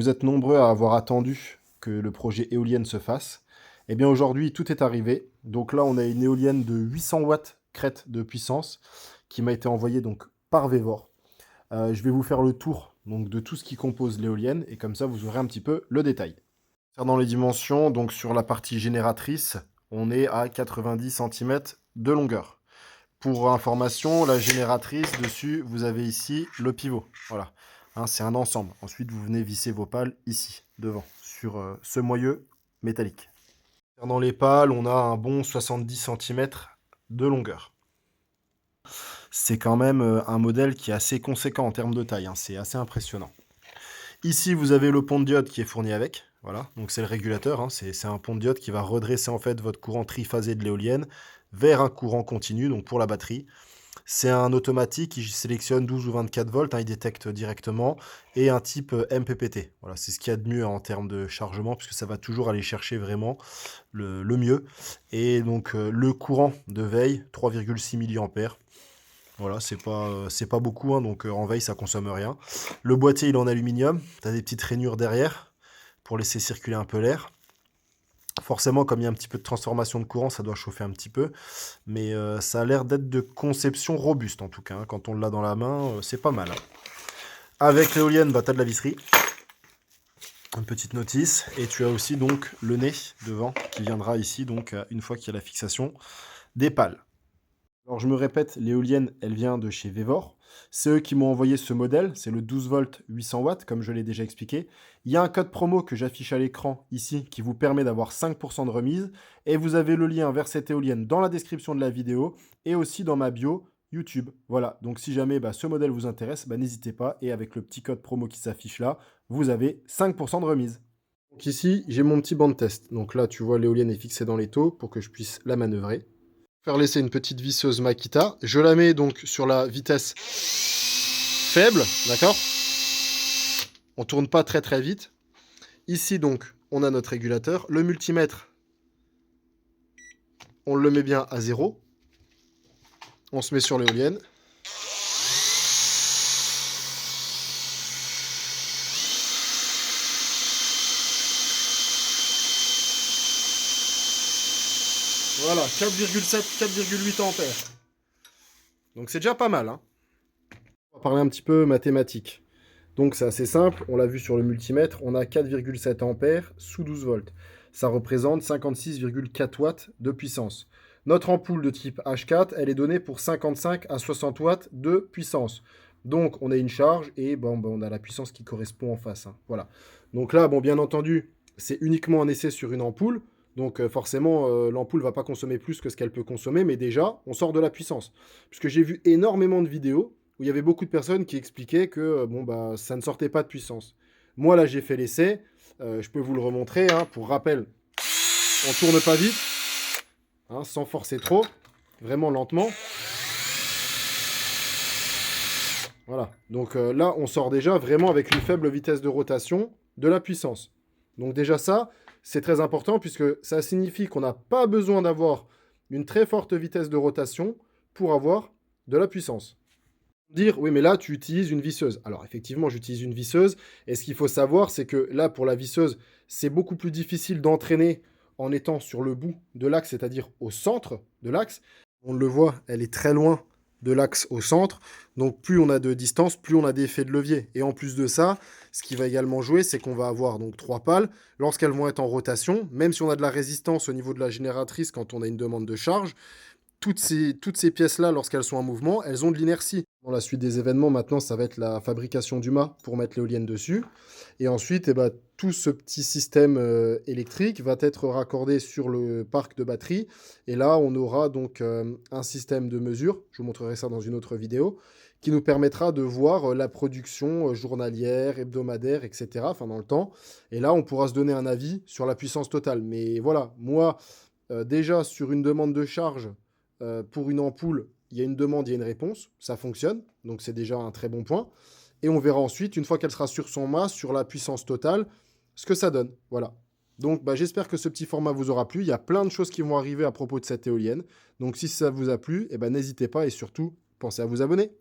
Vous êtes nombreux à avoir attendu que le projet éolienne se fasse. Eh bien aujourd'hui, tout est arrivé. Donc là, on a une éolienne de 800 watts crête de puissance qui m'a été envoyée donc par Vevor. Je vais vous faire le tour donc de tout ce qui compose l'éolienne et comme ça, vous aurez un petit peu le détail. Concernant les dimensions, donc sur la partie génératrice, on est à 90 cm de longueur. Pour information, la génératrice, dessus, vous avez ici le pivot. Voilà. Hein, c'est un ensemble. Ensuite, vous venez visser vos pales ici, devant, sur ce moyeu métallique. Dans les pales, on a un bon 70 cm de longueur. C'est quand même un modèle qui est assez conséquent en termes de taille. Hein, c'est assez impressionnant. Ici, vous avez le pont de diode qui est fourni avec. Voilà, donc c'est le régulateur. Hein, c'est un pont de diode qui va redresser en fait votre courant triphasé de l'éolienne vers un courant continu, donc pour la batterie. C'est un automatique qui sélectionne 12 ou 24 volts, hein, il détecte directement, et un type MPPT. Voilà, c'est ce qu'il y a de mieux en termes de chargement, puisque ça va toujours aller chercher vraiment le mieux. Et donc le courant de veille, 3,6 mA. Voilà, c'est pas beaucoup, hein, donc en veille, ça consomme rien. Le boîtier, il est en aluminium. Tu as des petites rainures derrière pour laisser circuler un peu l'air. Forcément, comme il y a un petit peu de transformation de courant, ça doit chauffer un petit peu. Mais ça a l'air d'être de conception robuste, en tout cas. Hein. Quand on l'a dans la main, c'est pas mal. Hein. Avec l'éolienne, bah, tu as de la visserie. Une petite notice. Et tu as aussi donc le nez devant qui viendra ici, donc une fois qu'il y a la fixation des pales. Alors je me répète, l'éolienne, elle vient de chez Vevor. C'est eux qui m'ont envoyé ce modèle, c'est le 12 volts 800 watts, comme je l'ai déjà expliqué. Il y a un code promo que j'affiche à l'écran ici qui vous permet d'avoir 5% de remise. Et vous avez le lien vers cette éolienne dans la description de la vidéo et aussi dans ma bio YouTube. Voilà, donc si jamais ce modèle vous intéresse, n'hésitez pas. Et avec le petit code promo qui s'affiche là, vous avez 5% de remise. Donc ici, j'ai mon petit banc de test. Donc là, tu vois, l'éolienne est fixée dans l'étau pour que je puisse la manœuvrer. Faire laisser une petite visseuse Makita. Je la mets donc sur la vitesse faible, d'accord? On tourne pas très très vite. Ici donc, on a notre régulateur. Le multimètre, on le met bien à 0. On se met sur l'éolienne. Voilà, 4,7, 4,8 ampères. Donc c'est déjà pas mal. Hein. On va parler un petit peu mathématiques. Donc c'est assez simple, on l'a vu sur le multimètre, on a 4,7 ampères sous 12 volts. Ça représente 56,4 watts de puissance. Notre ampoule de type H4, elle est donnée pour 55 à 60 watts de puissance. Donc on a une charge et on a la puissance qui correspond en face. Hein. Voilà. Donc là, bien entendu, c'est uniquement un essai sur une ampoule. Donc forcément, l'ampoule ne va pas consommer plus que ce qu'elle peut consommer, mais déjà, on sort de la puissance. Puisque j'ai vu énormément de vidéos où il y avait beaucoup de personnes qui expliquaient que ça ne sortait pas de puissance. Moi, là, j'ai fait l'essai. Je peux vous le remontrer. Hein, pour rappel, on tourne pas vite, hein, sans forcer trop, vraiment lentement. Voilà. Donc là, on sort déjà vraiment avec une faible vitesse de rotation de la puissance. Donc déjà ça, c'est très important puisque ça signifie qu'on n'a pas besoin d'avoir une très forte vitesse de rotation pour avoir de la puissance. Dire, oui, mais là, tu utilises une visseuse. Alors, effectivement, j'utilise une visseuse. Et ce qu'il faut savoir, c'est que là, pour la visseuse, c'est beaucoup plus difficile d'entraîner en étant sur le bout de l'axe, c'est-à-dire au centre de l'axe. On le voit, elle est très loin de l'axe au centre. Donc, plus on a de distance, plus on a d'effet de levier. Et en plus de ça, ce qui va également jouer, c'est qu'on va avoir donc 3 pales. Lorsqu'elles vont être en rotation, même si on a de la résistance au niveau de la génératrice quand on a une demande de charge, toutes ces pièces-là, lorsqu'elles sont en mouvement, elles ont de l'inertie. Dans la suite des événements, maintenant, ça va être la fabrication du mât pour mettre l'éolienne dessus. Et ensuite, tout ce petit système électrique va être raccordé sur le parc de batterie. Et là, on aura donc un système de mesure, je vous montrerai ça dans une autre vidéo, qui nous permettra de voir la production journalière, hebdomadaire, etc., enfin dans le temps. Et là, on pourra se donner un avis sur la puissance totale. Mais voilà, moi, déjà, sur une demande de charge, pour une ampoule, il y a une demande, il y a une réponse, ça fonctionne, donc c'est déjà un très bon point. Et on verra ensuite, une fois qu'elle sera sur son mât, sur la puissance totale, ce que ça donne. Voilà. Donc j'espère que ce petit format vous aura plu. Il y a plein de choses qui vont arriver à propos de cette éolienne. Donc si ça vous a plu, n'hésitez pas et surtout, pensez à vous abonner.